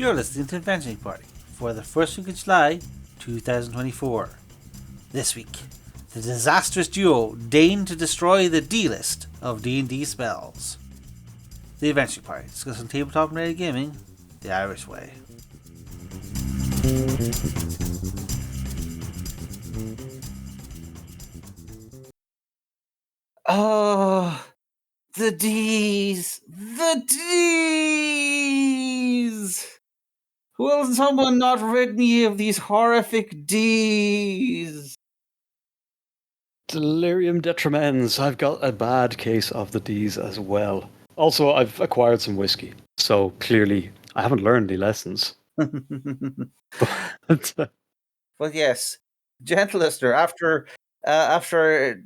You're listening to Adventuring Party for the first week of July 2024. This week, the disastrous duo deign to destroy the D-list of D&D spells. The Adventuring Party, discussing tabletop and radio gaming the Irish way. Oh, the D's! The D's! Will someone not rid me of these horrific D's? Delirium detremens. I've got a bad case of the D's as well. Also, I've acquired some whiskey, so clearly I haven't learned any lessons. But yes, gentle listener, after 10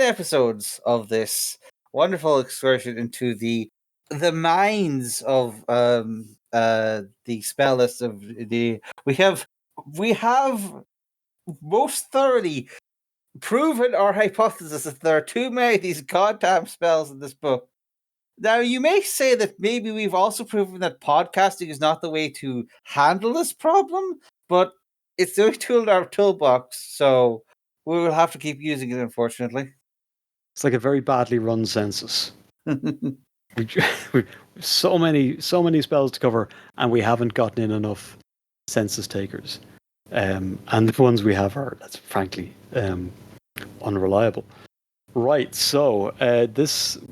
episodes of this wonderful excursion into the minds of the spell list of the we have most thoroughly proven our hypothesis that there are too many of these goddamn spells in this book. Now, you may say that maybe we've also proven that podcasting is not the way to handle this problem, but it's the only tool in our toolbox, so we will have to keep using it, unfortunately. It's like a very badly run census. we so many spells to cover, and we haven't gotten in enough census takers. And the ones we have are, that's frankly, unreliable. Right, so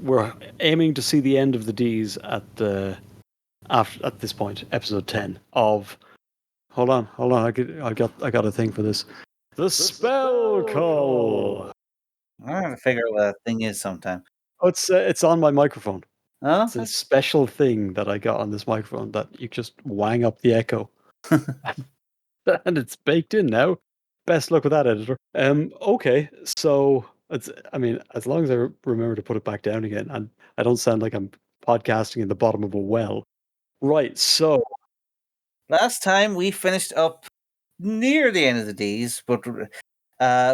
we're aiming to see the end of the D's at this point, episode 10 of. Hold on, I got a thing for this. The spell Cull. I'm going to figure out what that thing is sometime. Oh, it's on my microphone. Oh, it's a special thing that I got on this microphone that you just wang up the echo, and it's baked in now. Best luck with that, editor. Okay, so as long as I remember to put it back down again, and I don't sound like I'm podcasting in the bottom of a well. Right, so last time we finished up near the end of the D's, but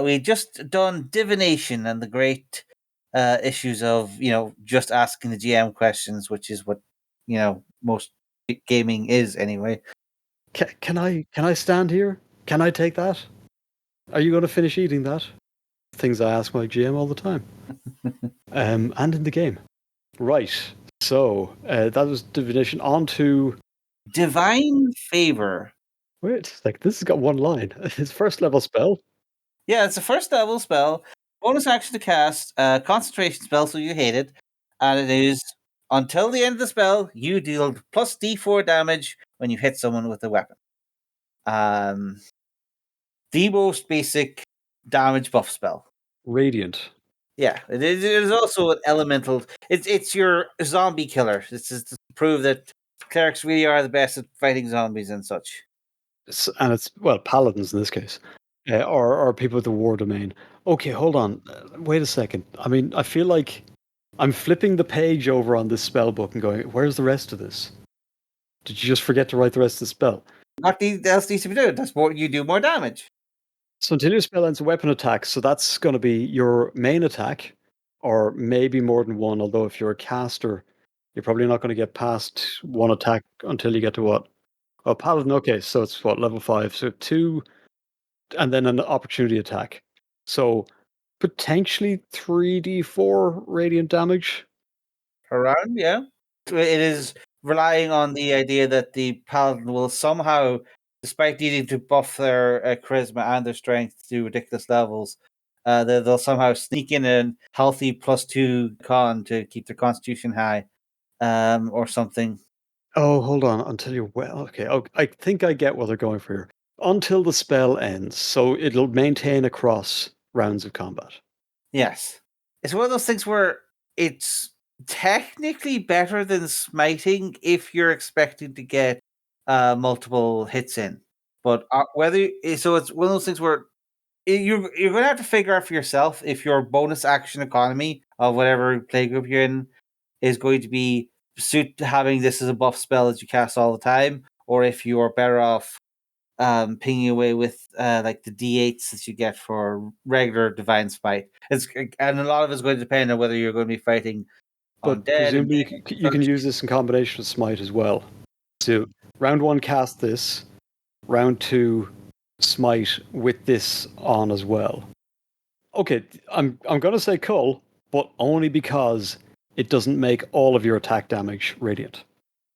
we just done divination and the great issues of just asking the GM questions, which is what most gaming is anyway. Can I stand here? Can I take that? Are you going to finish eating that? Things I ask my GM all the time. And in the game. Right. So that was divination. On to divine favor. Wait, this has got one line. His first level spell. Yeah, it's a first level spell. Bonus action to cast. Concentration spell, so you hate it. And it is until the end of the spell, you deal plus D4 damage when you hit someone with a weapon. The most basic damage buff spell. Radiant. Yeah, it is also an elemental. It's your zombie killer. It's just to prove that clerics really are the best at fighting zombies and such. And it's paladins in this case, or people with the war domain. Okay, hold on. Wait a second. I mean, I feel like I'm flipping the page over on this spell book and going, "Where's the rest of this? Did you just forget to write the rest of the spell?" What else needs to be done? That's more. You do more damage. So until your spell ends a weapon attack, so that's going to be your main attack, or maybe more than one. Although if you're a caster, you're probably not going to get past one attack until you get to what? Oh, paladin. Okay, so it's what, level 5. So 2, and then an opportunity attack. So potentially 3d4 radiant damage. Around, yeah. It is relying on the idea that the paladin will somehow, despite needing to buff their charisma and their strength to ridiculous levels, they'll somehow sneak in a healthy +2 con to keep their constitution high, or something. Oh, hold on. Until you're okay. I think I get what they're going for here. Until the spell ends, so it'll maintain across rounds of combat. Yes. It's one of those things where it's technically better than smiting if you're expecting to get multiple hits in. But so it's one of those things where you're going to have to figure out for yourself if your bonus action economy of whatever playgroup you're in is going to be suit to having this as a buff spell that you cast all the time, or if you're better off pinging away with like the D8s that you get for regular divine smite. And a lot of it's going to depend on whether you're going to be fighting but undead. Presumably you can use this in combination with smite as well. So Round 1, cast this. Round 2, smite with this on as well. Okay, I'm going to say Cull, but only because it doesn't make all of your attack damage radiant.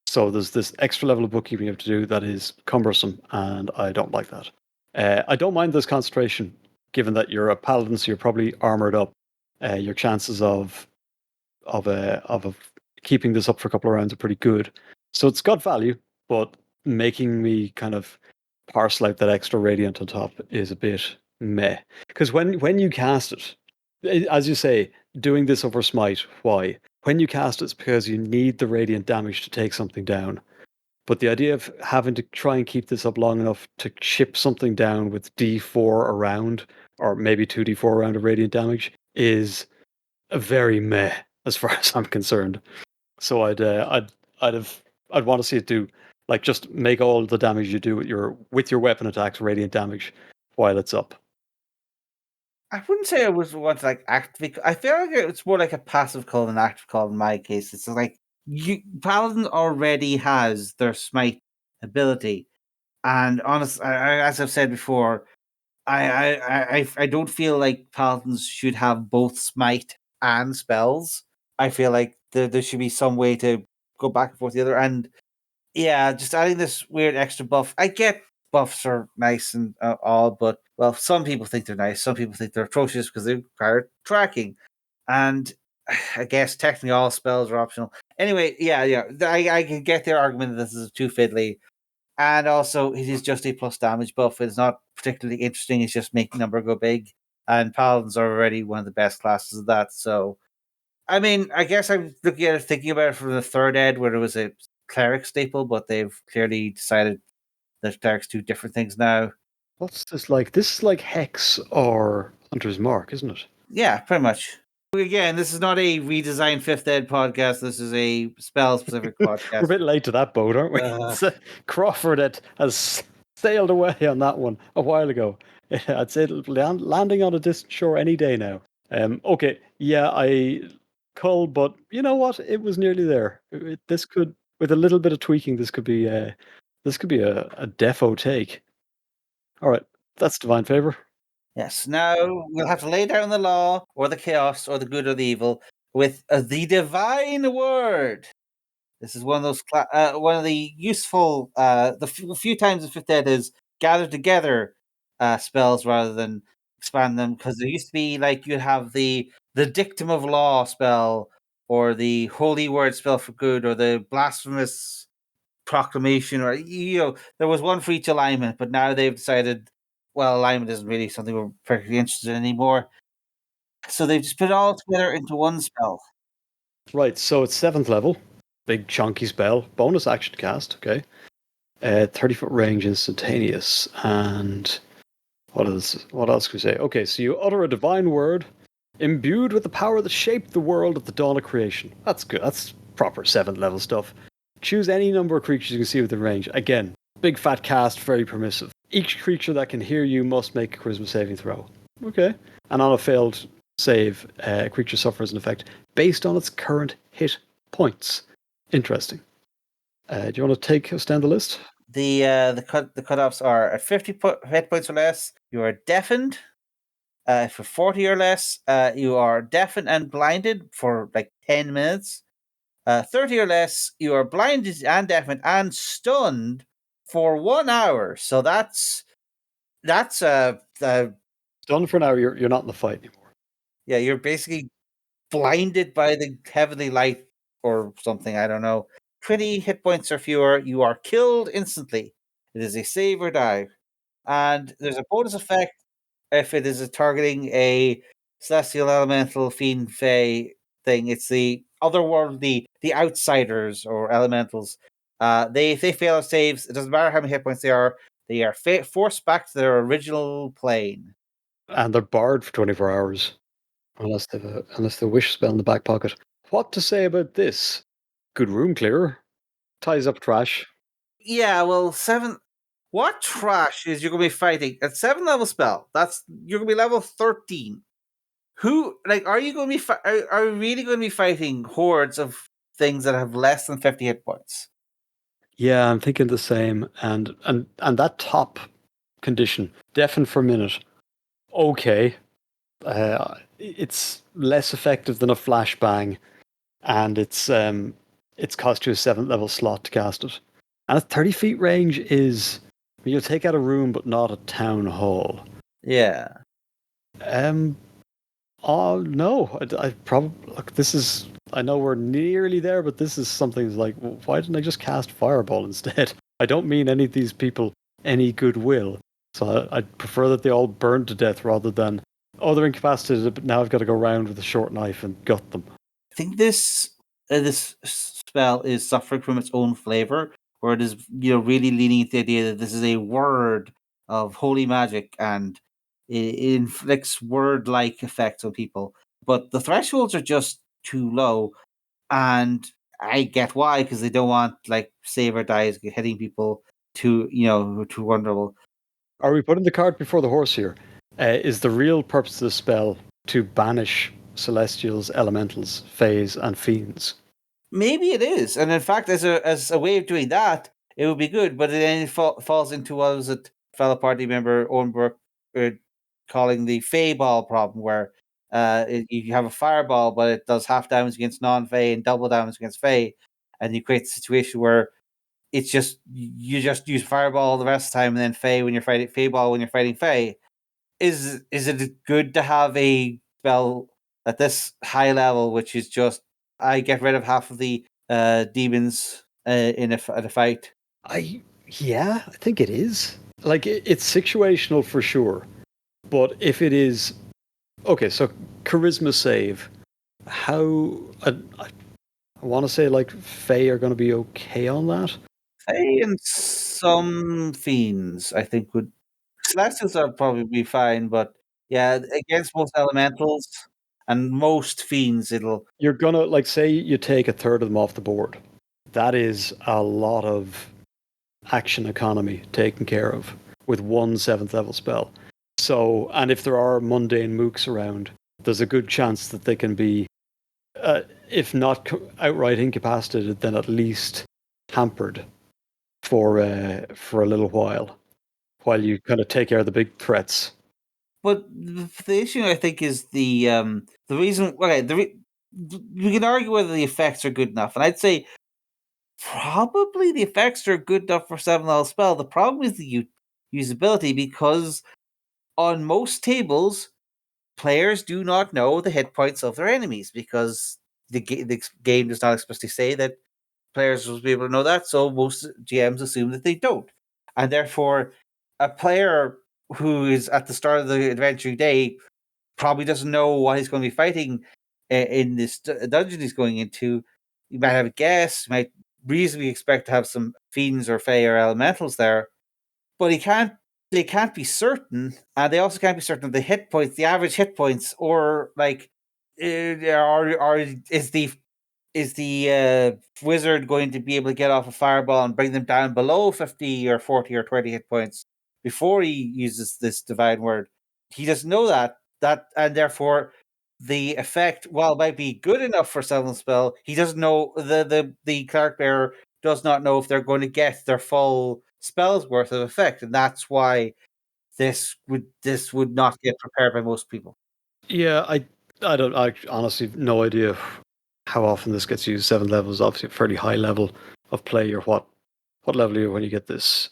So there's this extra level of bookkeeping you have to do that is cumbersome, and I don't like that. I don't mind this concentration, given that you're a paladin, so you're probably armored up. Your chances of keeping this up for a couple of rounds are pretty good. So it's got value, but making me kind of parcel out that extra radiant on top is a bit meh. Because when you cast it, as you say, doing this over smite, why? When you cast it's because you need the radiant damage to take something down. But the idea of having to try and keep this up long enough to chip something down with D4 around, or maybe 2D4 around of radiant damage, is a very meh as far as I'm concerned. So I'd want to see it do like just make all the damage you do with your weapon attacks radiant damage while it's up. I wouldn't say I was want to like actively. I feel like it's more like a passive call than an active call in my case. It's like Paladin already has their smite ability, and honestly, as I've said before, I don't feel like Paladins should have both smite and spells. I feel like there should be some way to go back and forth the other. And yeah, just adding this weird extra buff. I get buffs are nice and all, but well, some people think they're nice. Some people think they're atrocious because they require tracking. And I guess technically all spells are optional. Anyway, yeah. I can get their argument that this is too fiddly. And also, it is just a plus damage buff. It's not particularly interesting. It's just making number go big. And Paladins are already one of the best classes of that. So, I mean, I guess I'm looking at it, thinking about it from the third ed, where there was a cleric staple, but they've clearly decided that clerics do different things now. What's this like? This is like Hex or Hunter's Mark, isn't it? Yeah, pretty much. Again, this is not a redesigned fifth ed podcast. This is a spell specific We're podcast. a bit late to that boat, aren't we? Crawford has sailed away on that one a while ago. I'd say landing on a distant shore any day now. Okay, yeah, I Cull, but you know what? It was nearly there. This could, with a little bit of tweaking, this could be a defo take. All right, that's divine favor. Yes. Now we'll have to lay down the law or the chaos or the good or the evil with the divine word. This is one of those one of the useful few times in fifth ed is gathered together spells rather than expand them, because there used to be like you'd have the dictum of law spell or the holy word spell for good or the blasphemous proclamation, or there was one for each alignment, but now they've decided, well, alignment isn't really something we're particularly interested in anymore, so they've just put it all together into one spell. Right, so it's 7th level, big chunky spell, bonus action cast. Okay, 30-foot range, instantaneous, and what else? What else can we say? Okay, so you utter a divine word, imbued with the power that shaped the world at the dawn of creation. That's good. That's proper 7th level stuff. Choose any number of creatures you can see within range. Again, big fat cast, very permissive. Each creature that can hear you must make a charisma saving throw. Okay. And on a failed save, a creature suffers an effect based on its current hit points. Interesting. Do you want to take us down the list? The cutoffs are at 50 hit points or less, you are deafened. For 40 or less, you are deafened and blinded for like 10 minutes. 30 or less, you are blinded and deafened and stunned for 1 hour. So that's Done for now. You're not in the fight anymore. yeah, you're basically blinded by the heavenly light or something. I don't know. 20 hit points or fewer, you are killed instantly. It is a save or die. And there's a bonus effect if it is targeting a celestial elemental fiend fey thing. It's the otherworldly, the outsiders or elementals. If they fail saves, it doesn't matter how many hit points they are forced back to their original plane. And they're barred for 24 hours. Unless they wish spell in the back pocket. What to say about this? Good room clearer. Ties up trash. Yeah, well, 7. What trash is you're going to be fighting at 7 level spell? You're going to be level 13. Who are you going to be? Are you really going to be fighting hordes of things that have less than 50 hit points? Yeah, I'm thinking the same. And that top condition, deafen for a minute. Okay. It's less effective than a flashbang, and it's cost you a 7th level slot to cast it. And a 30 feet range is you'll take out a room, but not a town hall. Yeah. Oh no, I probably look. This is. I know we're nearly there, but this is something like, why didn't I just cast Fireball instead? I don't mean any of these people any goodwill. So I'd prefer that they all burn to death rather than, oh, they're incapacitated, but now I've got to go around with a short knife and gut them. I think this spell is suffering from its own flavor, where it is really leaning into the idea that this is a word of holy magic and it inflicts word-like effects on people. But the thresholds are just too low, and I get why, because they don't want like save or dies hitting people who are too vulnerable. Are we putting the cart before the horse here? Is the real purpose of the spell to banish celestials, elementals, fays, and fiends? Maybe it is, and in fact, as a way of doing that, it would be good. But it then falls into what was it, fellow party member Owen Burke calling the Fey ball problem, where you have a fireball, but it does half damage against non-Fey and double damage against Fey, and you create a situation where it's just you just use fireball the rest of the time, and then Fey when you're fighting Fey ball when you're fighting Fey. Is it good to have a spell at this high level, which is just I get rid of half of the demons in a fight? Yeah, I think it is. Like it's situational for sure, but if it is okay, so charisma save. How I want to say like Fae are going to be okay on that. Fey and some fiends, I think would Celestials are probably be fine, but yeah, against most elementals and most fiends, it'll. You're gonna like say you take a third of them off the board. That is a lot of action economy taken care of with one 7th level spell. So, and if there are mundane mooks around, there's a good chance that they can be, if not outright incapacitated, then at least hampered for a little while you kind of take care of the big threats. But the issue, I think, is the reason. Okay, we can argue whether the effects are good enough, and I'd say probably the effects are good enough for 7 level spell. The problem is the usability, because on most tables, players do not know the hit points of their enemies, because the game does not explicitly say that players will be able to know that. So most GMs assume that they don't, and therefore, a player who is at the start of the adventuring day probably doesn't know what he's going to be fighting in this dungeon he's going into. You might have a guess, you might reasonably expect to have some fiends or fey or elementals there, but he can't. They can't be certain, and they also can't be certain of the hit points, the average hit points, or like, or is the wizard going to be able to get off a fireball and bring them down below 50 or 40 or 20 hit points before he uses this divine word? He doesn't know that, and therefore the effect, while it might be good enough for seventh spell, he doesn't know the cleric bearer does not know if they're going to get their full spell's worth of effect, and that's why this would not get prepared by most people. Yeah, I honestly have no idea how often this gets used. 7th level is obviously a fairly high level of play. Or what level are you when you get this?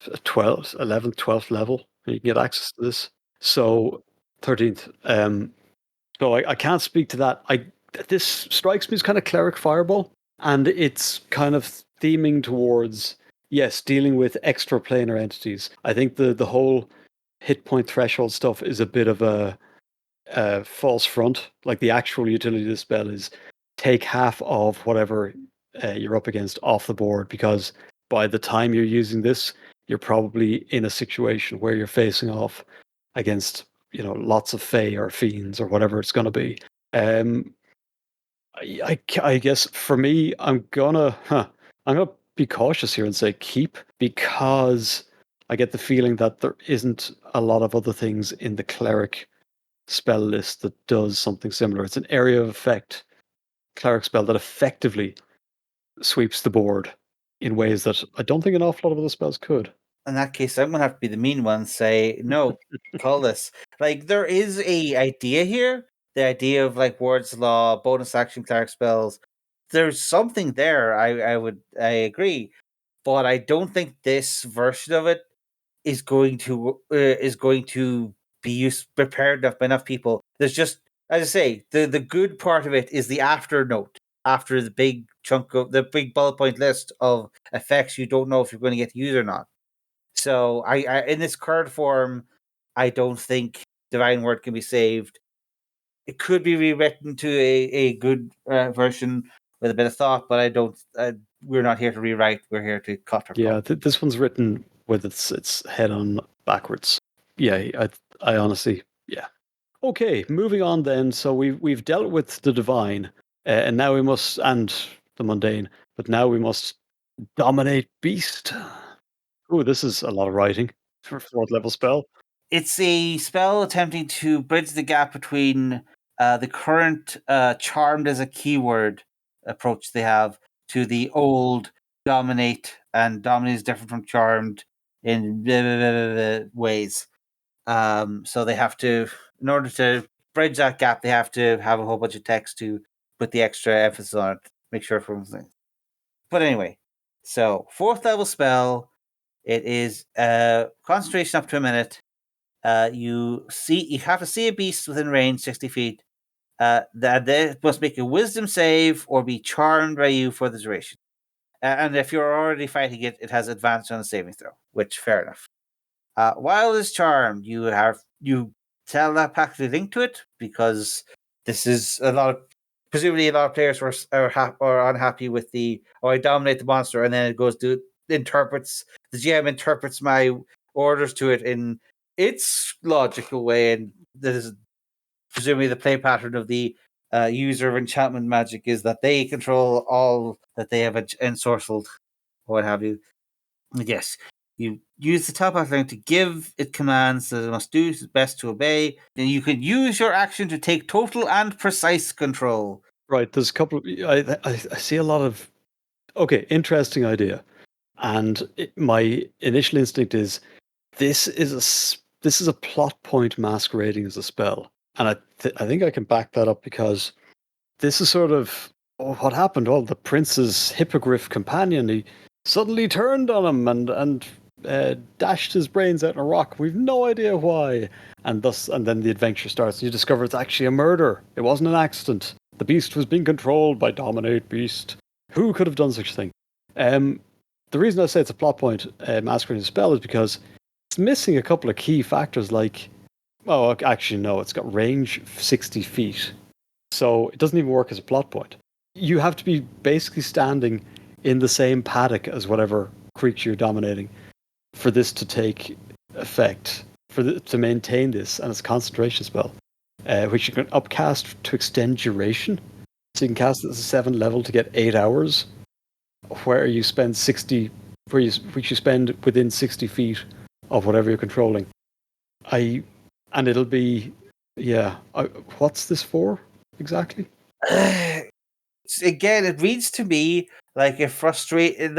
12th, 11th, 12th level. You can get access to this. So 13th. So I can't speak to that. This strikes me as kind of cleric fireball, and it's kind of theming towards yes, dealing with extra planar entities. I think the whole hit point threshold stuff is a bit of a false front. Like the actual utility of the spell is take half of whatever you're up against off the board, because by the time you're using this, you're probably in a situation where you're facing off against lots of fey or fiends or whatever it's going to be. Um, I guess for me, I'm gonna be cautious here and say keep, because I get the feeling that there isn't a lot of other things in the cleric spell list that does something similar. It's an area of effect cleric spell that effectively sweeps the board in ways that I don't think an awful lot of other spells could. In that case, I'm gonna have to be the mean one. Say no, call this. Like there is a idea here. The idea of like words law, bonus action cleric spells. There's something there. I agree, but I don't think this version of it is going to be prepared enough by enough people. There's just, as I say, the good part of it is the after note after the big chunk of the big bullet point list of effects you don't know if you're going to get to use or not. So I in this current form, I don't think Divine Word can be saved. It could be rewritten to a good version with a bit of thought, but I don't. We're not here to rewrite. We're here to cut or Yeah, cut. this one's written with its head on backwards. Yeah, I honestly, yeah. Okay, moving on then. So we've dealt with the divine, and now we must and the mundane, but now we must dominate beast. Oh, this is a lot of writing for a fourth level spell. It's a spell attempting to bridge the gap between the current charmed as a keyword approach they have to the old dominate, and dominate is different from charmed in blah, blah, blah, blah, ways. So they have to, in order to bridge that gap, they have to have a whole bunch of text to put the extra emphasis on it, make sure everyone's thing. But anyway, so fourth level spell. It is concentration up to a minute. You have to see a beast within range 60 feet. That they must make a wisdom save or be charmed by you for the duration. And if you're already fighting it, it has advantage on the saving throw, which fair enough. While it's charmed, you telepathically link to it because this is presumably a lot of players are unhappy with I dominate the monster, and then it goes to interprets the GM interprets my orders to it in its logical way, and this is presumably the play pattern of the user of enchantment magic is that they control all that they have ensorcelled, or what have you. Yes, you use the telepath link to give it commands that it must do its best to obey. Then you can use your action to take total and precise control. Right, there's a couple of I see a lot of okay, interesting idea. And my initial instinct is this is a plot point masquerading as a spell, and I think I can back that up because this is sort of what happened. Oh, the prince's hippogriff companion, he suddenly turned on him and dashed his brains out in a rock. We've no idea why, and then the adventure starts. And you discover it's actually a murder. It wasn't an accident. The beast was being controlled by Dominate Beast. Who could have done such a thing? The reason I say it's a plot point masquerading as a spell is because it's missing a couple of key factors like, oh, actually, no, it's got range 60 feet. So it doesn't even work as a plot point. You have to be basically standing in the same paddock as whatever creature you're dominating for this to take effect, to maintain this, and it's a concentration spell, which you can upcast to extend duration. So you can cast it as a 7 level to get 8 hours, where you spend 60, which you spend within 60 feet of whatever you're controlling. And it'll be, yeah. What's this for exactly? Again, it reads to me like a frustrating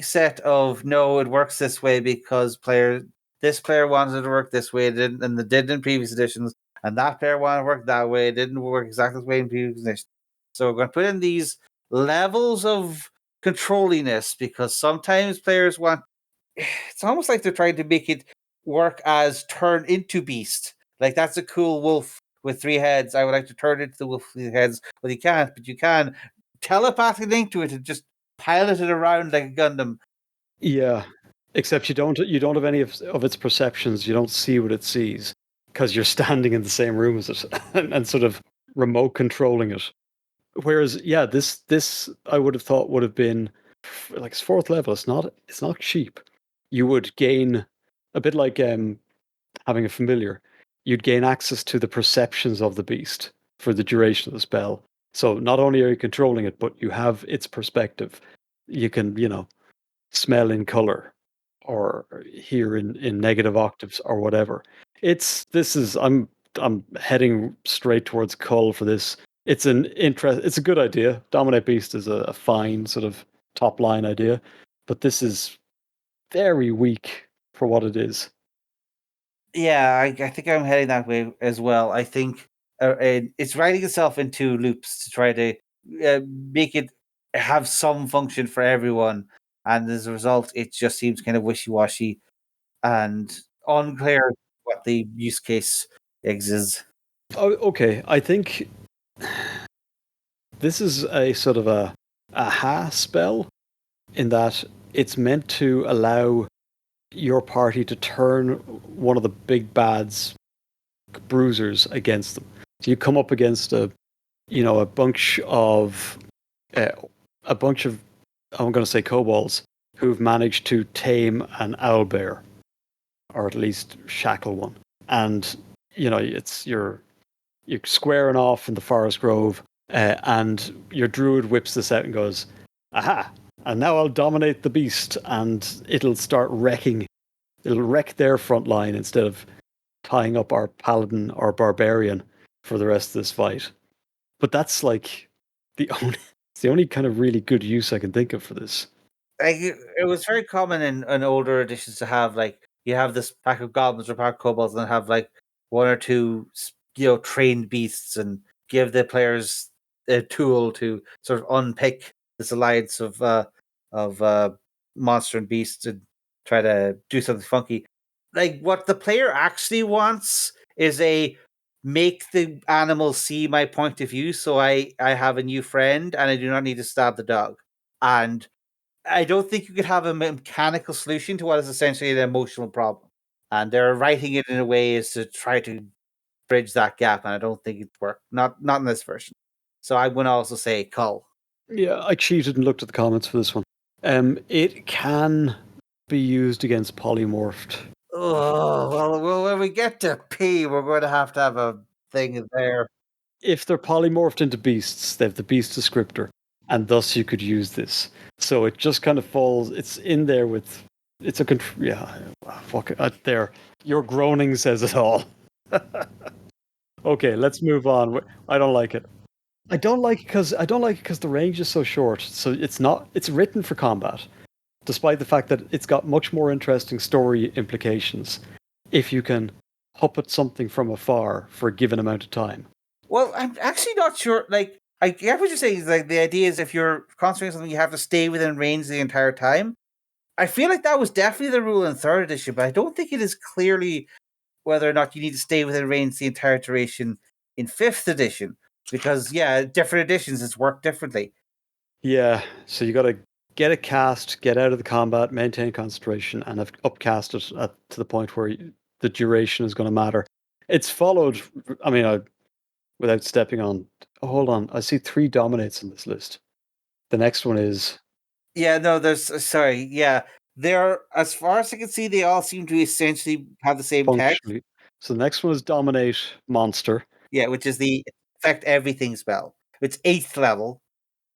set of no, it works this way because this player wanted it to work this way, and it did in previous editions, and that player wanted to work that way, it didn't work exactly the way in previous editions. So we're going to put in these levels of controlliness because sometimes players want. It's almost like they're trying to make it work as turn into beast. Like that's a cool wolf with 3 heads. I would like to turn into the wolf with 3 heads, but you can't. But you can telepathically link to it and just pilot it around like a Gundam. Yeah, except you don't have any of its perceptions. You don't see what it sees because you're standing in the same room as it and sort of remote controlling it. Whereas, yeah, this I would have thought would have been like it's fourth level. It's not cheap. You would gain a bit like having a familiar. You'd gain access to the perceptions of the beast for the duration of the spell. So not only are you controlling it, but you have its perspective. You can, smell in color or hear in negative octaves or whatever. I'm heading straight towards Cull for this. It's a good idea. Dominate Beast is a fine sort of top line idea, but this is very weak for what it is. Yeah, I think I'm heading that way as well. I think it's writing itself into loops to try to make it have some function for everyone, and as a result, it just seems kind of wishy-washy and unclear what the use case is. Oh, okay, I think this is a sort of a aha spell in that it's meant to allow your party to turn one of the big bad's bruisers against them. So you come up against a bunch of I'm going to say kobolds who've managed to tame an owlbear, or at least shackle one, and it's you're squaring off in the forest grove, and your druid whips this out and goes, "Aha! And now I'll dominate the beast, and it'll start wrecking. It'll wreck their front line instead of tying up our paladin or barbarian for the rest of this fight." But that's like it's the only kind of really good use I can think of for this. Like it was very common in older editions to have like you have this pack of goblins or pack of kobolds and have like one or two trained beasts and give the players a tool to sort of unpick this alliance of monster and beast and try to do something funky. Like what the player actually wants is a make the animal see my point of view so I have a new friend and I do not need to stab the dog. And I don't think you could have a mechanical solution to what is essentially an emotional problem. And they're writing it in a way as to try to bridge that gap, and I don't think it worked. Not in this version. So I'm going to also say Cull. Yeah, I cheated and looked at the comments for this one. It can be used against polymorphed. Oh well, when we get to P, we're going to have a thing there. If they're polymorphed into beasts, they have the beast descriptor, and thus you could use this. So it just kind of falls. It's in there with. It's a yeah. Fuck it. There, your groaning says it all. Okay, let's move on. I don't like it. I don't like it because the range is so short. So it's not. It's written for combat, despite the fact that it's got much more interesting story implications if you can hop at something from afar for a given amount of time. Well, I'm actually not sure. Like, I get what you're saying. Like, the idea is if you're concentrating on something, you have to stay within range the entire time. I feel like that was definitely the rule in third edition, but I don't think it is clearly whether or not you need to stay within range the entire duration in fifth edition. Because, yeah, different editions, it's worked differently. Yeah, so you got to get a cast, get out of the combat, maintain concentration, and have upcast it to the point where the duration is going to matter. It's followed. I mean, without stepping on. Oh, hold on, I see 3 dominates in this list. The next one is Yeah, no, there's sorry, yeah. They're as far as I can see, they all seem to essentially have the same text. functionally. So the next one is dominate monster. Yeah, which is the affect everything spell. It's 8th level,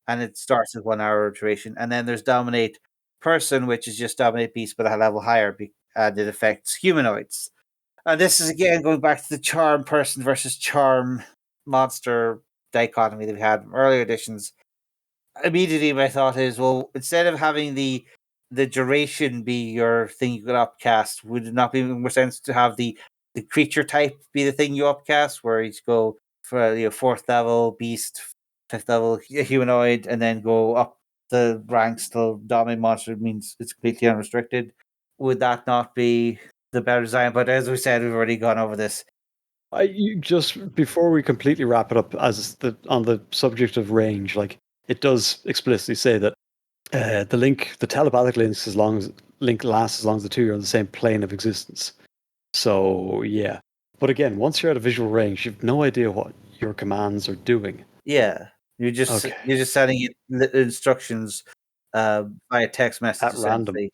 and it starts with 1 hour duration. And then there's dominate person, which is just dominate beast, but a level higher, and it affects humanoids. And this is again going back to the charm person versus charm monster dichotomy that we had from earlier editions. Immediately my thought is, well, instead of having the duration be your thing you could upcast, would it not be more sense to have the creature type be the thing you upcast, where you go for 4th level beast, 5th level humanoid, and then go up the ranks till dominant monster means it's completely unrestricted? Would that not be the better design? But as we said, we've already gone over this. Just before we completely wrap it up, on the subject of range, like it does explicitly say that the telepathic link lasts as long as the two are on the same plane of existence. So yeah, but again, once you're out of visual range, you've no idea what your commands are doing. Yeah, you're just sending it instructions via text message At random. essentially.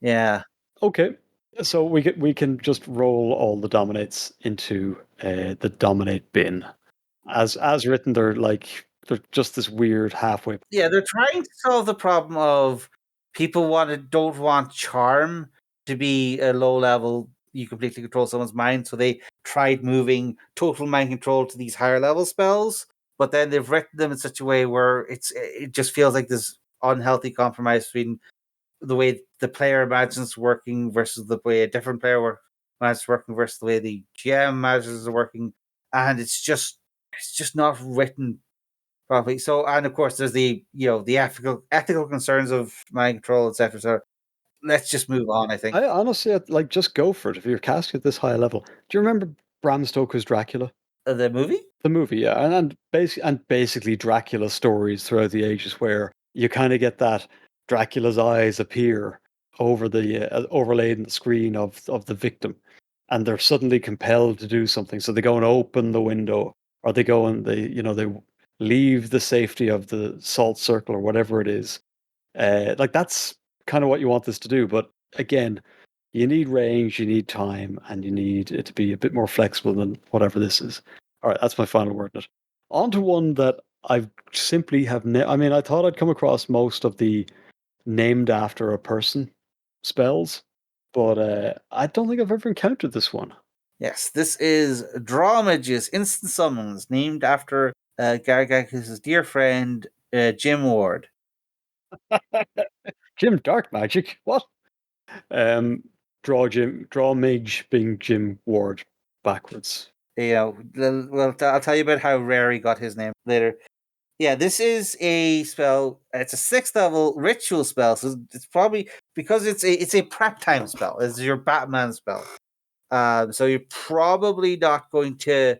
Yeah. Okay, so we can just roll all the dominates into the dominate bin. As written, they're just this weird halfway. Yeah, they're trying to solve the problem of people don't want charm to be a low level. You completely control someone's mind, so they tried moving total mind control to these higher level spells. But then they've written them in such a way where it just feels like there's unhealthy compromise between the way the player imagines working versus the way a different player imagines working versus the way the GM imagines it working, and it's just not written properly. So, and of course, there's the the ethical concerns of mind control, etc. So, let's just move on. I think I honestly like just go for it if you're casting at this high level. Do you remember Bram Stoker's Dracula? The movie. The movie, yeah, and basically Dracula stories throughout the ages where you kind of get that Dracula's eyes appear over the overlaid in the screen of the victim, and they're suddenly compelled to do something. So they go and open the window, or they go and they leave the safety of the salt circle or whatever it is. Like that's kind of what you want this to do, but again, you need range, you need time, and you need it to be a bit more flexible than whatever this is. All right, that's my final word on it. On to one that I've simply have. I mean, I thought I'd come across most of the named after a person spells, but I don't think I've ever encountered this one. Yes, this is Drawmij's instant summons, named after Gargakis' dear friend Jim Ward. Jim Dark Magic. What? Drawmij being Jim Ward backwards. Well, I'll tell you about how rare he got his name later. Yeah, this is a spell. It's a 6th level ritual spell, so it's probably because it's a prep time spell. It's your Batman spell. So you're probably not going to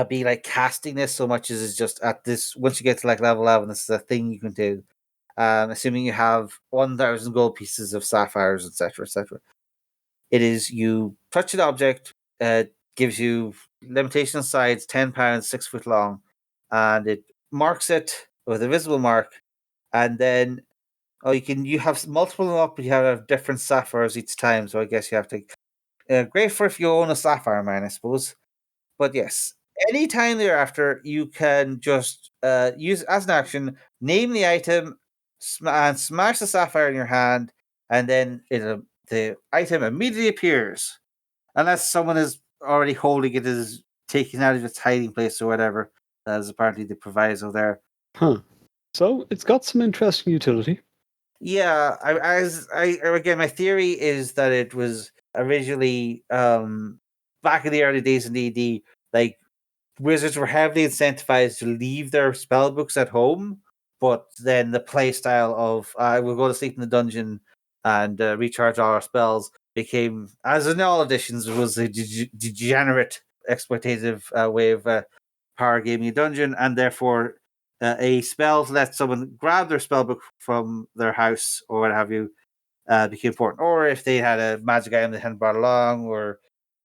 be like casting this so much as it's just at this. Once you get to like level 11, this is a thing you can do. Assuming you have 1,000 gold pieces of sapphires, etc., etc. It is you touch an object, gives you limitation sides, 10 pounds, 6 foot long, and it marks it with a visible mark. And then, you have multiple up, but you have different sapphires each time. So I guess you have to. Great for if you own a sapphire mine, I suppose. But yes, anytime thereafter, you can just use as an action, name the item, and smash the sapphire in your hand, and then the item immediately appears, unless someone is already holding it, is taken out of its hiding place or whatever. That is apparently the proviso there. Huh. So it's got some interesting utility. Yeah, again, my theory is that it was originally back in the early days in D&D, like wizards were heavily incentivized to leave their spell books at home, but then the play style of we'll go to sleep in the dungeon and recharge all our spells became, as in all editions, was a degenerate exploitative way of power gaming a dungeon, and therefore a spell to let someone grab their spell book from their house or what have you became important. Or if they had a magic item they hadn't brought along, or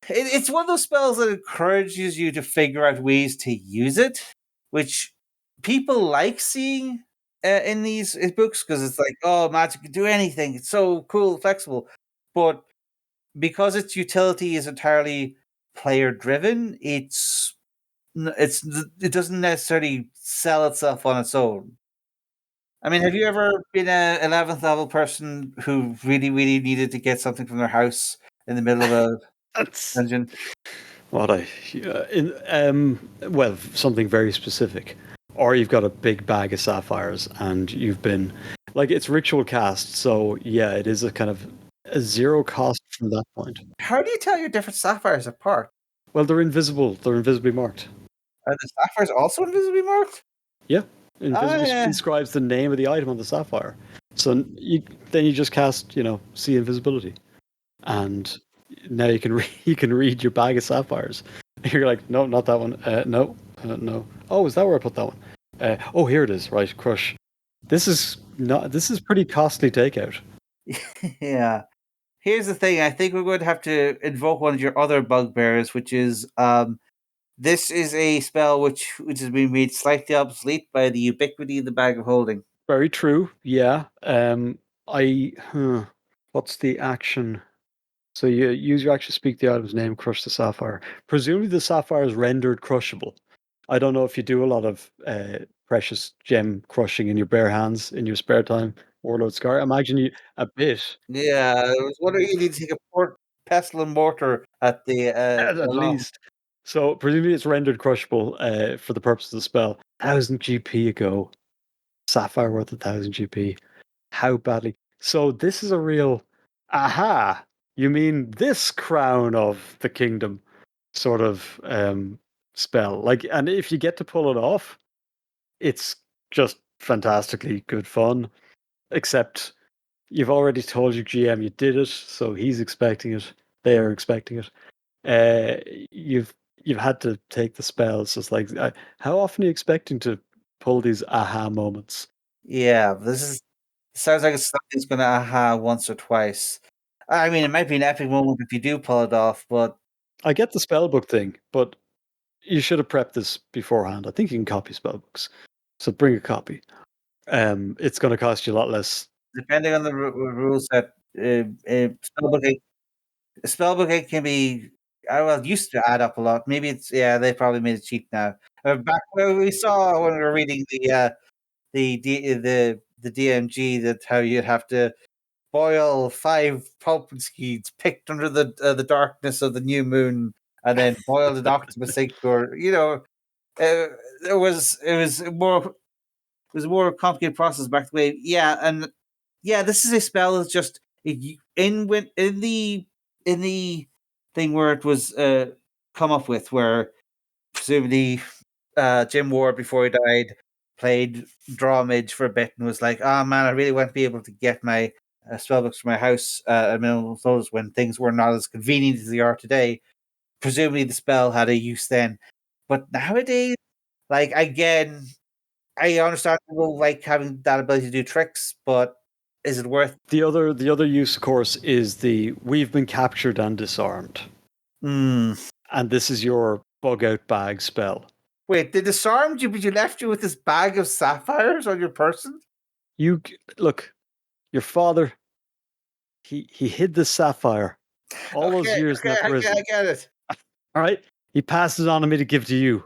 it's one of those spells that encourages you to figure out ways to use it, which people like seeing in these books because it's like, oh, magic can do anything. It's so cool, flexible. But because its utility is entirely player driven, it doesn't necessarily sell itself on its own. I mean, have you ever been a 11th level person who really, really needed to get something from their house in the middle of a That's dungeon? what well, something very specific. Or you've got a big bag of sapphires and you've been like it's ritual cast, so yeah, it is a kind of a zero cost from that point. How do you tell your different sapphires apart? Well, they're invisible. They're invisibly marked. Are the sapphires also invisibly marked? Yeah, Oh, invisibly yeah. inscribes the name of the item on the sapphire. So then you just cast, see invisibility, and now you can you can read your bag of sapphires. You're like, no, not that one. No, no. Oh, is that where I put that one? Oh, here it is. Right, crush. This is not. This is pretty costly takeout. Yeah. Here's the thing. I think we're going to have to invoke one of your other bugbears, which is this is a spell which has been made slightly obsolete by the ubiquity of the bag of holding. Very true. Yeah. What's the action? So you use your action to speak the item's name, crush the sapphire. Presumably the sapphire is rendered crushable. I don't know if you do a lot of precious gem crushing in your bare hands in your spare time, Warlord Scarr. I imagine you a bit. Yeah, I was wondering if you need to take a pestle and mortar at the At along. least. So presumably it's rendered crushable for the purpose of the spell. 1,000 GP ago. Sapphire worth 1,000 GP. How badly? So this is a real aha. You mean this crown of the kingdom sort of spell? Like, and if you get to pull it off, it's just fantastically good fun. Except you've already told your GM you did it, so he's expecting it. They are expecting it. You've had to take the spells. It's like, how often are you expecting to pull these aha moments? Yeah, sounds like something's going to aha once or twice. I mean, it might be an epic moment if you do pull it off, but I get the spellbook thing, but you should have prepped this beforehand. I think you can copy spellbooks, so bring a copy. It's going to cost you a lot less. depending on the rule set, spellbook eight can be. Well, it used to add up a lot. Maybe they probably made it cheap now. Back when we saw when we were reading the DMG, that how you'd have to boil 5 pumpkin seeds picked under the darkness of the new moon, and then boiled in octopus ink, or it was a more complicated process back the way. Yeah, and this is a spell that's just in the thing where it was come up with, where presumably Jim Ward, before he died, played Drawmij for a bit and was like, "Oh man, I really want to be able to get my spellbooks for my house at minimal notice when things were not as convenient as they are today." Presumably, the spell had a use then, but nowadays, like, again, I understand people like having that ability to do tricks, but is it worth? The other use, of course, is the we've been captured and disarmed, Hmm. and this is your bug out bag spell. Wait, they disarmed you, but you left you with this bag of sapphires on your person? You look, your father. He hid the sapphire all those Okay, years in that prison. I get it. All right, he passes it on to me to give to you.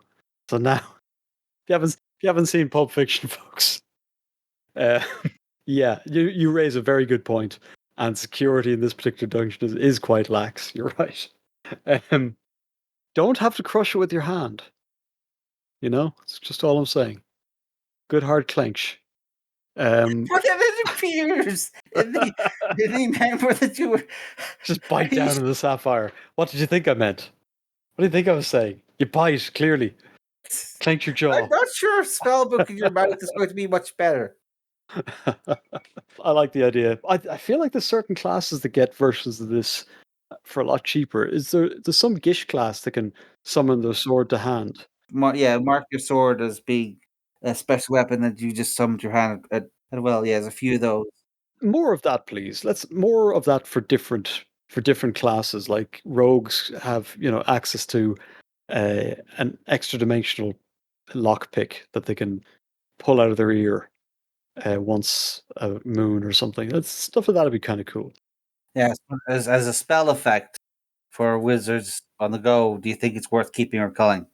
So now, if you haven't seen Pulp Fiction, folks, uh, yeah, you raise a very good point, and security in this particular dungeon is quite lax. You're right. Um, don't have to crush it with your hand. You know, it's just all I'm saying. Good hard clench. But then it appears in the member that you were just bite down in the sapphire. What did you think I meant? What do you think I was saying? You bite, clearly. Clench your jaw. I'm not sure spellbook in your mouth is going to be much better. I like the idea. I feel like there's certain classes that get versions of this for a lot cheaper. There's some Gish class that can summon the sword to hand? Mark your sword as being a special weapon that you just summoned your hand at. Well, yeah, there's a few of those. More of that, please. Let's more of that for different classes. Like rogues have, access to an extra dimensional lockpick that they can pull out of their ear once a moon or something. That's stuff like that would be kind of cool. Yeah, as a spell effect for wizards on the go, do you think it's worth keeping or culling?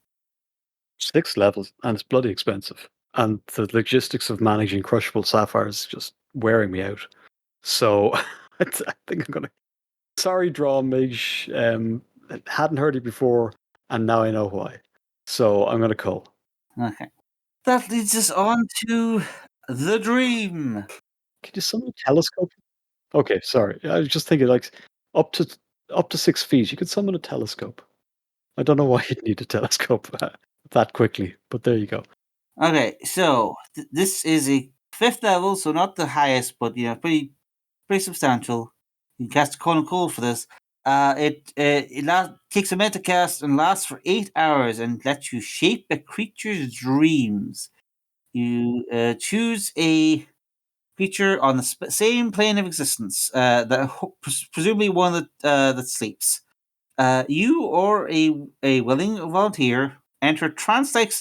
6 levels, and it's bloody expensive. And the logistics of managing crushable sapphires is just wearing me out. So I think I'm gonna. Sorry, Drawmij. Hadn't heard it before, and now I know why. So I'm gonna cull. Okay. That leads us on to the dream. Can you summon a telescope? Okay, sorry. I was just thinking, like, up to 6 feet, you could summon a telescope. I don't know why you'd need a telescope that quickly, but there you go. Okay, so this is a 5th level, so not the highest, but pretty substantial. You can cast a Cone Cold for this. It takes a minute to cast and lasts for 8 hours and lets you shape a creature's dreams. You choose a creature on the same plane of existence, that presumably one that sleeps. You or a willing volunteer enter a trance-like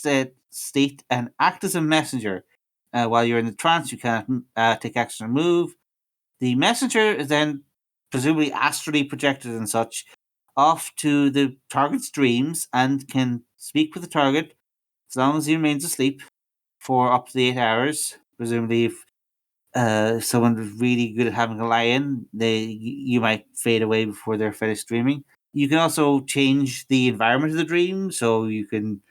state and act as a messenger. While you're in the trance, you cannot take action or move. The messenger is then presumably astrally projected and such off to the target's dreams and can speak with the target as long as he remains asleep for up to the 8 hours. Presumably, if someone's really good at having a lie-in, you might fade away before they're finished dreaming. You can also change the environment of the dream, so you can,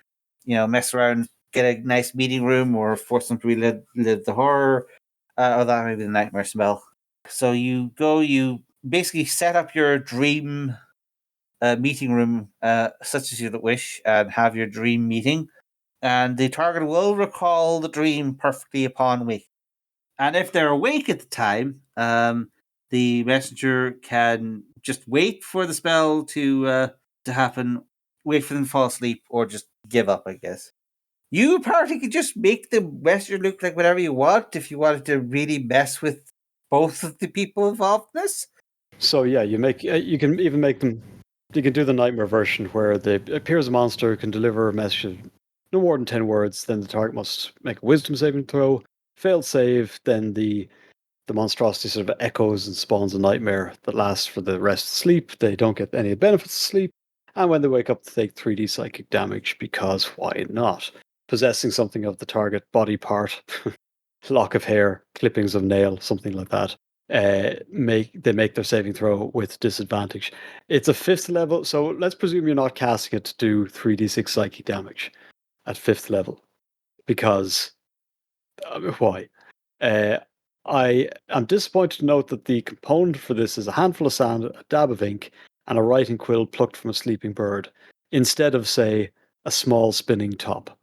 mess around, get a nice meeting room or force them to relive the horror, or that may be the nightmare spell. So you go, you basically set up your dream meeting room, such as you wish, and have your dream meeting. And the target will recall the dream perfectly upon wake. And if they're awake at the time, the messenger can just wait for the spell to happen, wait for them to fall asleep, or just give up, I guess. You apparently could just make the messenger look like whatever you want if you wanted to really mess with both of the people involved in this. So yeah, you can even make them. You can do the nightmare version where they appear as a monster, can deliver a message of no more than 10 words. Then the target must make a wisdom saving throw. Failed save, then the monstrosity sort of echoes and spawns a nightmare that lasts for the rest of sleep. They don't get any benefits of sleep, and when they wake up, they take 3d psychic damage because why not? Possessing something of the target body part, lock of hair, clippings of nail, something like that. Make their saving throw with disadvantage. It's a 5th level, so let's presume you're not casting it to do 3d6 psychic damage at 5th level, because why? Uh, I am disappointed to note that the component for this is a handful of sand, a dab of ink, and a writing quill plucked from a sleeping bird, instead of, say, a small spinning top.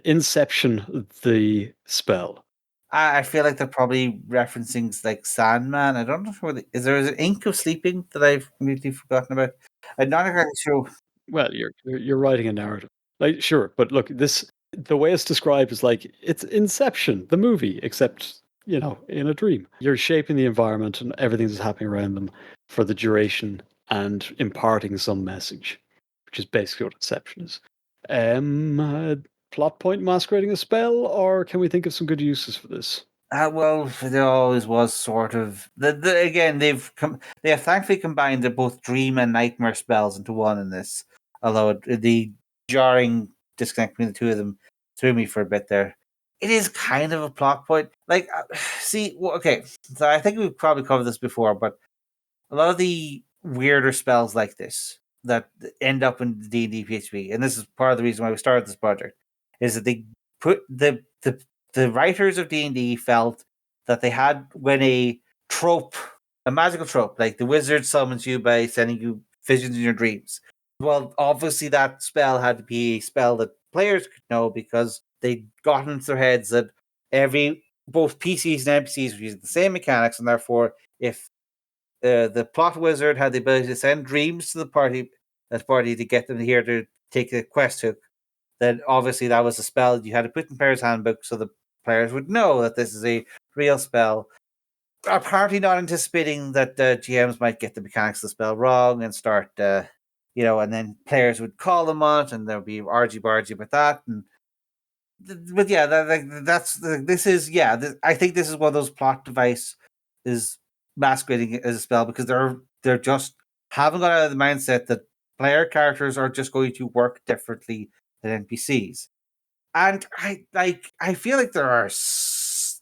Inception the spell. I feel like they're probably referencing like Sandman. I don't know if is there an ink of sleeping that I've completely forgotten about. I'm not exactly sure. Well, you're writing a narrative, like sure, but look, the way it's described is like it's Inception, the movie, except in a dream. You're shaping the environment and everything that's happening around them for the duration and imparting some message, which is basically what Inception is. Plot point masquerading a spell, or can we think of some good uses for this? Well, there always was sort of again they have thankfully combined the both dream and nightmare spells into one in this. Although the jarring disconnect between the two of them threw me for a bit there. It is kind of a plot point. Like, see, okay, so I think we've probably covered this before, but a lot of the weirder spells like this that end up in the D&D PHP, and this is part of the reason why we started this project, is that they put the writers of D&D felt that they had when a trope, a magical trope, like the wizard summons you by sending you visions in your dreams. Well, obviously that spell had to be a spell that players could know because they got into their heads that both PCs and NPCs were using the same mechanics, and therefore if the plot wizard had the ability to send dreams to the party to get them here to take a quest hook, then obviously that was a spell you had to put in player's handbook so the players would know that this is a real spell. Apparently not anticipating that GMs might get the mechanics of the spell wrong and start, and then players would call them on it and there would be argy-bargy about that. But yeah, I think this is one of those plot device is masquerading as a spell because they're just haven't got out of the mindset that player characters are just going to work differently than NPCs. And I feel like there's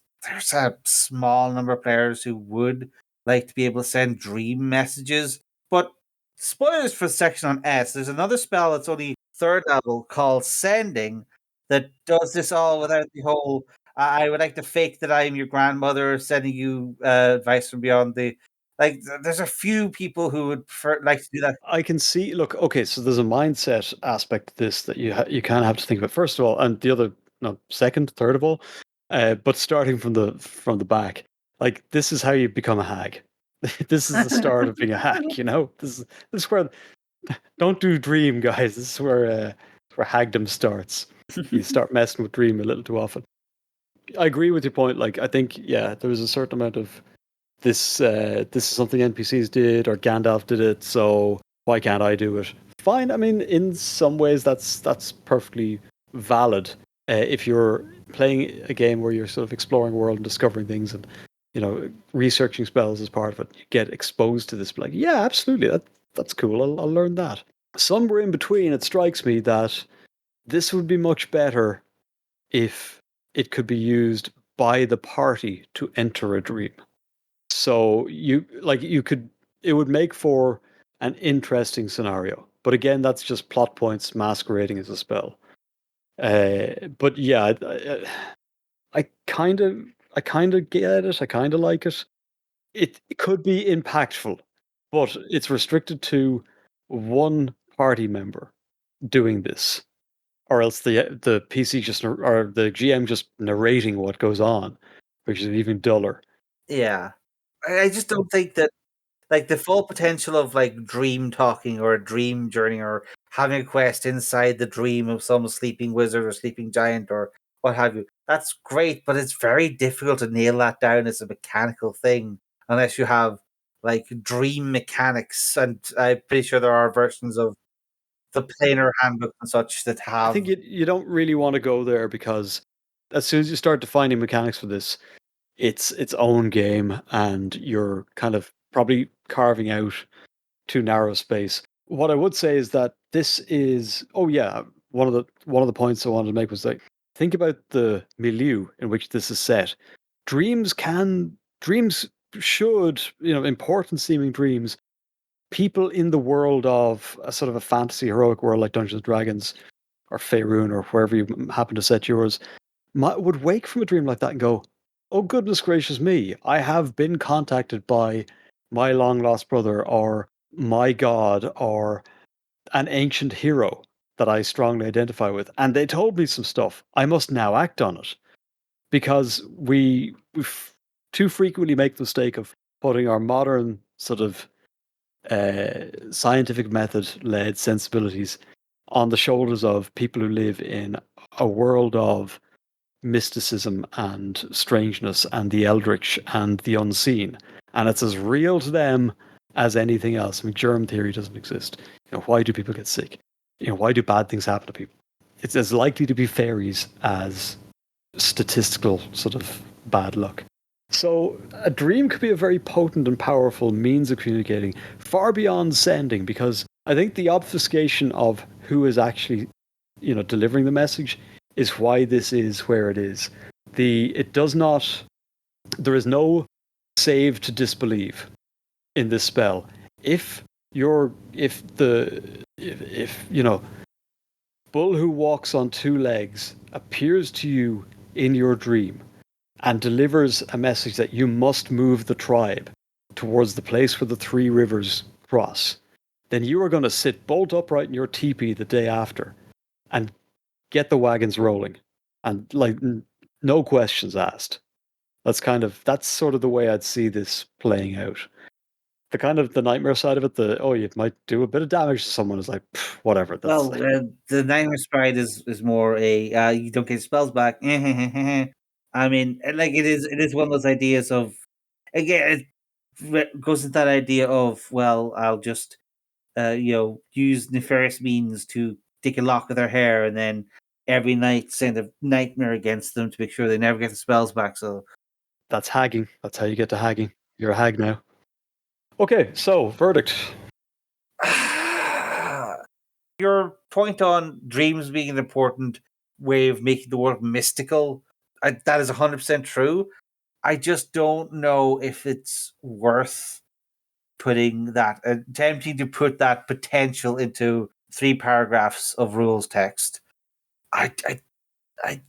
a small number of players who would like to be able to send dream messages. But spoilers for the section on S. There's another spell that's only 3rd level called Sending that does this all without the whole. I would like to fake that I am your grandmother, sending you advice from beyond the. Like, there's a few people who would like to do that. I can see. Look, okay, so there's a mindset aspect to this that you kind of have to think about first of all, and the other, no, second, third of all. But starting from the back, like this is how you become a hag. This is the start of being a hack. This is where don't do dream, guys. This is where hagdom starts. You start messing with dream a little too often. I agree with your point. Like I think yeah, there was a certain amount of this this is something NPCs did or Gandalf did it, so why can't I do it? Fine. I mean, in some ways, that's perfectly valid. If you're playing a game where you're sort of exploring the world and discovering things, and researching spells as part of it, you get exposed to this. Like, yeah, absolutely, that's cool. I'll learn that. Somewhere in between, it strikes me that this would be much better if it could be used by the party to enter a dream. So it would make for an interesting scenario. But again, that's just plot points masquerading as a spell. But yeah, I kind of get it. I kind of like it. It could be impactful, but it's restricted to one party member doing this, or else the PC just or the GM just narrating what goes on, which is even duller. Yeah. I just don't think that like the full potential of like dream talking or a dream journey or having a quest inside the dream of some sleeping wizard or sleeping giant or what have you. That's great, but it's very difficult to nail that down as a mechanical thing unless you have like dream mechanics. And I'm pretty sure there are versions of the planar handbook and such that I think have. you don't really want to go there because as soon as you start defining mechanics for this, it's its own game, and you're kind of probably carving out too narrow space. What I would say is that this is one of the points I wanted to make was like think about the milieu in which this is set. Dreams should, important seeming dreams, people in the world of a sort of a fantasy heroic world like Dungeons and Dragons or Faerun or wherever you happen to set yours, would wake from a dream like that and go, "Oh goodness gracious me! I have been contacted by my long lost brother, or my god, or an ancient hero that I strongly identify with, and they told me some stuff. I must now act on it." Because we too frequently make the mistake of putting our modern sort of scientific method led sensibilities on the shoulders of people who live in a world of mysticism and strangeness and the eldritch and the unseen. And it's as real to them as anything else. I mean, germ theory doesn't exist. Why do people get sick? Why do bad things happen to people? It's as likely to be fairies as statistical sort of bad luck. So a dream could be a very potent and powerful means of communicating, far beyond sending, because I think the obfuscation of who is actually, delivering the message is why this is where it is. There is no save to disbelieve in this spell. If Bull who walks on two legs appears to you in your dream and delivers a message that you must move the tribe towards the place where the three rivers cross, then you are going to sit bolt upright in your teepee the day after and get the wagons rolling, and like no questions asked. That's sort of the way I'd see this playing out. The kind of the nightmare side of it, you might do a bit of damage to someone, is like whatever. That's Well, the Nightmare Sprite is more a you don't get spells back. I mean, like it is one of those ideas of again it goes into that idea of well, I'll just use nefarious means to take a lock of their hair and then every night send a nightmare against them to make sure they never get the spells back. So that's hagging. That's how you get to hagging. You're a hag now. Okay, so verdict. your point on dreams being an important way of making the world mystical, that is 100% true. I just don't know if it's worth attempting to put that potential into 3 paragraphs of rules text. I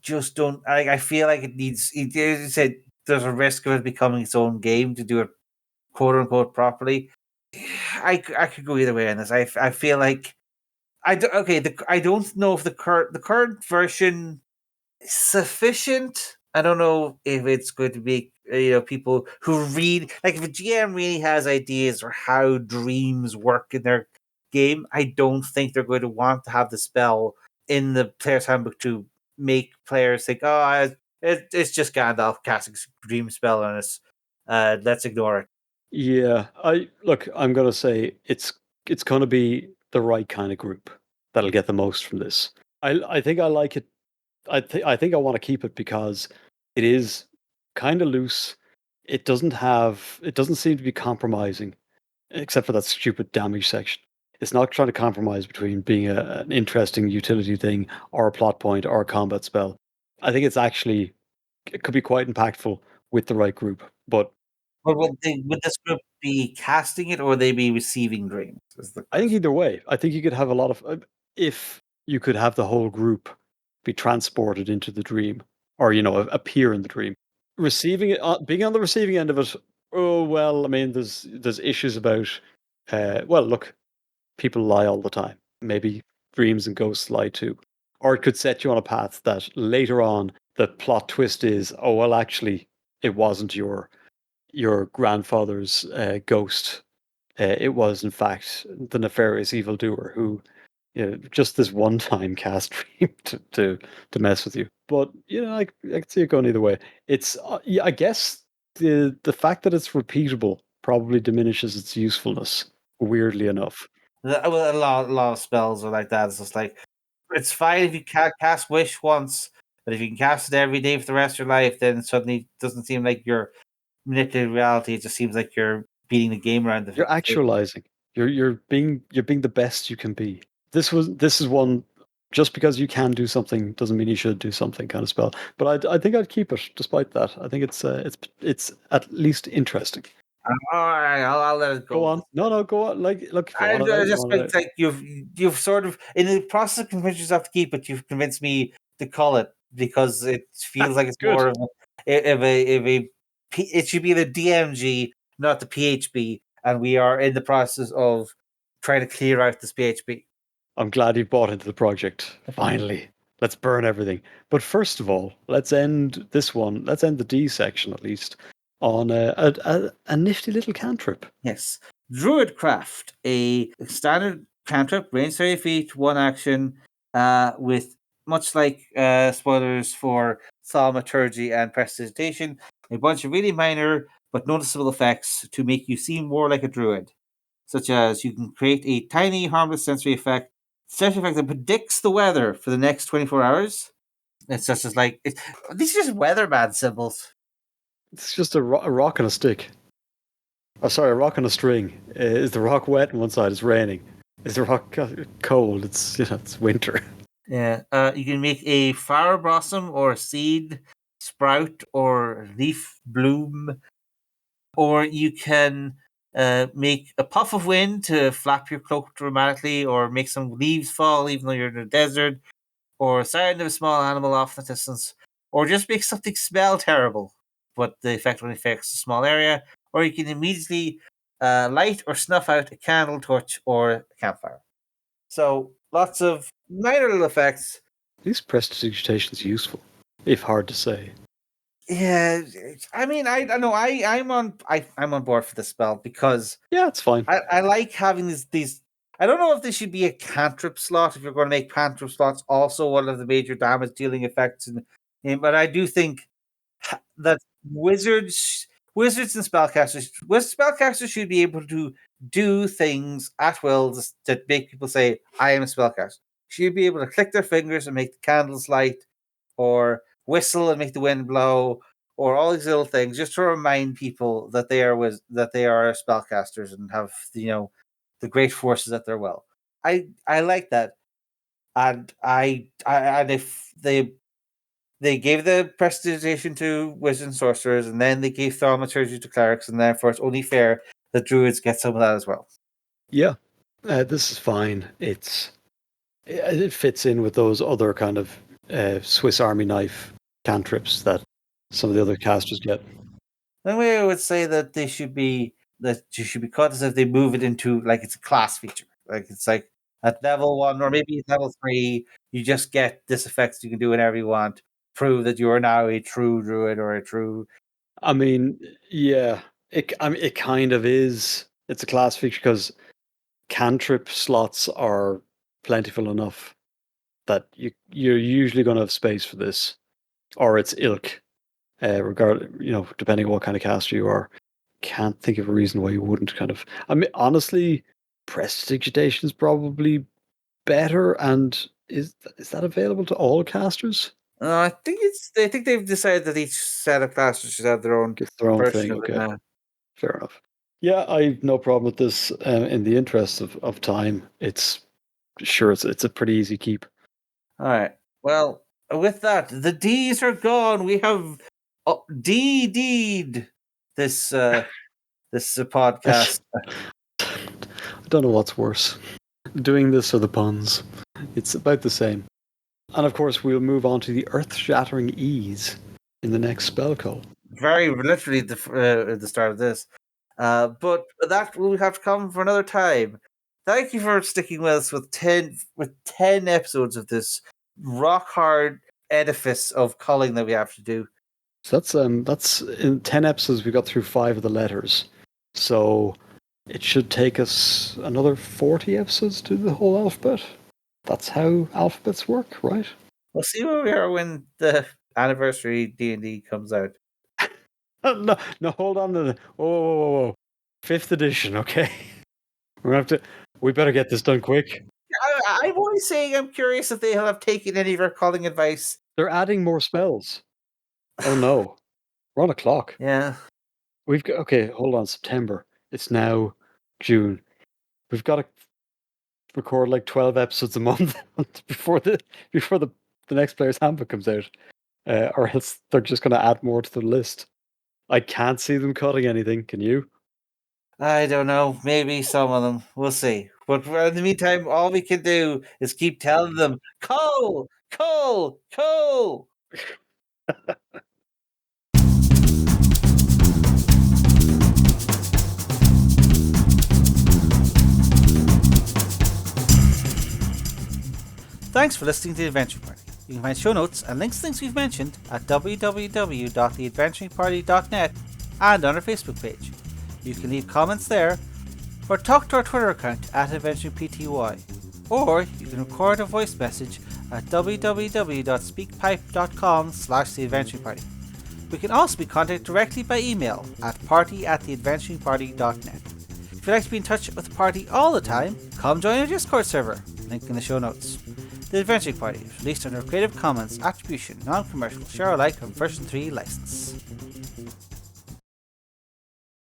just don't. I feel like it needs. As you said, there's a risk of it becoming its own game to do it quote unquote properly. I could go either way on this. I feel like I don't know if the current version is sufficient. I don't know if it's going to be people who read, like, if a GM really has ideas for how dreams work in their game. I don't think they're going to want to have the spell in the player's handbook to make players think, oh, it's just Gandalf casting a dream spell on us. Let's ignore it. Yeah, I'm gonna say it's gonna be the right kind of group that'll get the most from this. I think I like it. I think I want to keep it because it is kind of loose. It doesn't seem to be compromising, except for that stupid damage section. It's not trying to compromise between being an interesting utility thing or a plot point or a combat spell. I think it could be quite impactful with the right group. But But would this group be casting it or would they be receiving dreams? Is the I think question. either way, I think you could have a lot of if you could have the whole group be transported into the dream, or appear in the dream. Receiving it, being on the receiving end of it. Oh well, I mean, there's issues about. Well, look, people lie all the time. Maybe dreams and ghosts lie too, or it could set you on a path that later on the plot twist is, oh well, actually, it wasn't your grandfather's ghost. It was, in fact, the nefarious evildoer who, just this one time cast dream to mess with you. But I can see it going either way. It's I guess the fact that it's repeatable probably diminishes its usefulness. Weirdly enough, A lot of spells are like that. It's just like it's fine if you can't cast Wish once, but if you can cast it every day for the rest of your life, then it suddenly doesn't seem like you're manipulating reality. It just seems like you're beating the game around the. you're actualizing. You're being the best you can be. This is one. Just because you can do something doesn't mean you should do something kind of spell. But I think I'd keep it despite that. I think it's at least interesting. All right, I'll let it go. Go on. No, go on. Like, look, if you want it I out, you just want it think out. like you've sort of in the process of convincing yourself to keep it, you've convinced me to call it because it feels like it's Good. more of a it should be the DMG, not the PHB, and we are in the process of trying to clear out this PHB. I'm glad you bought into the project. Finally. Let's burn everything. But first of all, let's end this one. Let's end the D section at least on a nifty little cantrip. Yes, Druidcraft, a standard cantrip, range 30 feet, one action, with much like spoilers for thaumaturgy and prestidigitation, a bunch of really minor but noticeable effects to make you seem more like a druid, such as you can create a tiny harmless sensory effect that predicts the weather for the next 24 hours. It's just as like these are just weatherman symbols. It's just a rock and a stick. Oh, sorry, a rock and a string. Is the rock wet on one side? It's raining. Is the rock cold? It's winter. Yeah, you can make a flower blossom or a seed sprout or leaf bloom, or you can make a puff of wind to flap your cloak dramatically, or make some leaves fall even though you're in a desert, or sound of a small animal off in the distance, or just make something smell terrible, but the effect only affects a small area, or you can immediately light or snuff out a candle, torch, or a campfire. So lots of minor little effects. At least prestidigitation is useful, if hard to say. Yeah, I mean, I don't know. I'm on board for the spell because Yeah, it's fine. I like having these. I don't know if this should be a cantrip slot if you're going to make cantrip slots also one of the major damage dealing effects, but I do think that wizards and spellcasters should be able to do things at will that make people say, "I am a spellcaster." Should be able to click their fingers and make the candles light, or whistle and make the wind blow, or all these little things, just to remind people that they are spellcasters and have the great forces at their will. I like that, and and if they gave the prestidigitation to wizards and sorcerers, and then they gave thaumaturgy to clerics, and therefore it's only fair that druids get some of that as well. Yeah, this is fine. It fits in with those other kind of Swiss Army knife cantrips that some of the other casters get. Then we would say that you should be caught as if they move it into like it's a class feature. Like it's like at level 1 or maybe level 3, you just get this effect so you can do whatever you want. Prove that you are now a true druid or a true. I mean, yeah, it kind of is. It's a class feature because cantrip slots are plentiful enough that you're usually going to have space for this, or it's ilk. Depending on what kind of caster you are. Can't think of a reason why you wouldn't kind of. I mean, honestly, prestidigitation is probably better. And is that available to all casters? I think they've decided that each set of classes should have their own It's their own version thing. of it Okay, now. fair enough. Yeah, I've no problem with this. In the interest of time, it's a pretty easy keep. All right. Well, with that, the D's are gone. We have D'd this podcast. I don't know what's worse, doing this or the puns. It's about the same. And of course, we'll move on to the earth-shattering ease in the next spell call. Very literally at the start of this. But that will have to come for another time. Thank you for sticking with us with 10 episodes of this rock hard edifice of culling that we have to do. So that's in 10 episodes we got through 5 of the letters. So it should take us another 40 episodes to do the whole alphabet. That's how alphabets work, right? We'll see where we are when the anniversary D&D comes out. No, hold on to the whoa. 5th edition, okay? We better get this done quick. I'm only saying I'm curious if they have taken any of our calling advice. They're adding more spells. Oh no. We're on a clock. Yeah. We've got hold on, September. It's now June. We've got to record like 12 episodes a month before the next player's handbook comes out. Or else they're just going to add more to the list. I can't see them cutting anything. Can you? I don't know. Maybe some of them. We'll see. But in the meantime, all we can do is keep telling them, Cull! Cull! Cull! Thanks for listening to The Adventuring Party. You can find show notes and links to things we've mentioned at www.theadventuringparty.net and on our Facebook page. You can leave comments there, or talk to our Twitter account at AdventuringPTY, or you can record a voice message at www.speakpipe.com/theadventuringparty. We can also be contacted directly by email at party@theadventuringparty.net. If you'd like to be in touch with the party all the time, come join our Discord server, link in the show notes. The Adventuring Party is released under Creative Commons Attribution Non-Commercial Share Alike on version 3 license.